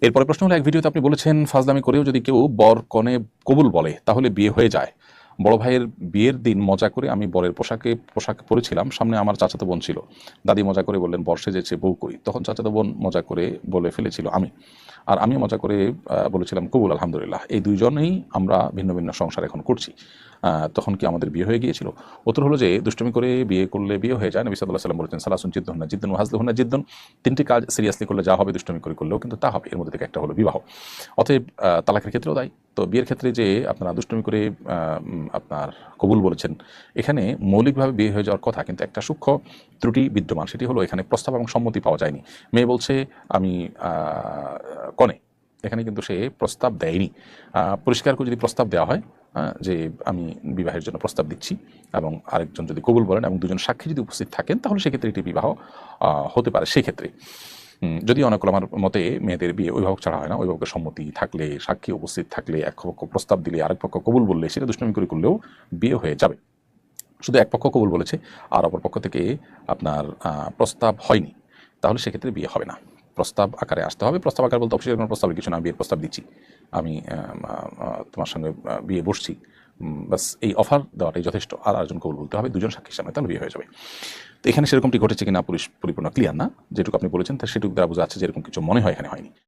এরপরে প্রশ্ন হলো, এক ভিডিওতে আপনি বলেছেন ফাজলামি করেও যদি কেউ বর কনে কবুল বলে তাহলে বিয়ে হয়ে যায়। বড় ভাইয়ের বিয়ের দিন মজা করে আমি বরের পোশাক পরেছিলাম, সামনে আমার চাচাতো বোন ছিল। দাদি মজা করে বললেন বর সেজেছে বউ কই, তখন চাচাতো বোন মজা করে বলে ফেলেছিল আমি, আর আমি মজা করে বলেছিলাম কবুল আলহামদুলিল্লাহ। এই দুইজনেই আমরা ভিন্ন ভিন্ন সংসার এখন করছি, তখন কি আমাদের বিয়ে হয়ে গিয়েছিল? উত্তর হলো যে দুষ্টুমি করে বিয়ে করলে বিয়ে হয়ে যায়। নবী সাল্লাল্লাহু আলাইহি ওয়াসাল্লাম বলেছেন সালাসুন জিদ্দুহুন্না জিদ্দুন ওয়া হাজলুহুন্না জিদ্দুন। তিনটি কাজ সিরিয়াসলি করলে যা হবে, দুষ্টুমি করে করলেও কিন্তু তা হবে। এর মধ্যে থেকে একটা হলো বিবাহ। অতএব তালাকের ক্ষেত্রেও তাই। তো বিয়ের ক্ষেত্রে যে আপনারা দুষ্টুমি করে আপনার কবুল বলেছেন, এখানে মৌলিকভাবে বিয়ে হয়ে যাওয়ার কথা, কিন্তু একটা সূক্ষ্ম ত্রুটি বিদ্যমান। সেটি হলো এখানে প্রস্তাব এবং সম্মতি পাওয়া যায়নি। মেয়ে বলছে আমি কনে, এখানে কিন্তু সে প্রস্তাব দেয়নি। পরিষ্কার করে যদি প্রস্তাব দেওয়া হয় যে আমি বিবাহের জন্য প্রস্তাব দিচ্ছি, এবং আরেকজন যদি কবুল বলেন এবং দুজন সাক্ষী যদি উপস্থিত থাকেন, তাহলে সেক্ষেত্রে এটি বিবাহ হতে পারে। সেক্ষেত্রে যদি অনেক আমার মতে মেয়েদের বিয়ে অভিভাবক ছাড়া হয় না, অভিভাবকের সম্মতি থাকলে, সাক্ষী উপস্থিত থাকলে, এক পক্ষ প্রস্তাব দিলে আরেক পক্ষ কবুল বললে, সেটা দুষ্টুমি করে করলেও বিয়ে হয়ে যাবে। শুধু এক পক্ষ কবুল বলেছে আর অপর পক্ষ থেকে আপনার প্রস্তাব হয়নি, তাহলে সেক্ষেত্রে বিয়ে হবে না। প্রস্তাব আকারে আসতে হবে। প্রস্তাব আকার বলতে অফিসের কোনো প্রস্তাবের কিছু না, বিয়ের প্রস্তাব দিচ্ছি, আমি তোমার সঙ্গে বিয়ে বসছি, বাস এই অফার দেওয়াটাই যথেষ্ট। আর আরেকজন কবুল বলতে হবে দুজন সাক্ষীর সামনে, তাহলে বিয়ে হয়ে যাবে। তো এখানে সেরকমটি ঘটেছে কিনা পরিপূর্ণ ক্লিয়ার না। যেটুকু আপনি বলেছেন তা সেটুকু দ্বারা বোঝা যাচ্ছে যে এরকম কিছু মনে হয় এখানে হয়নি।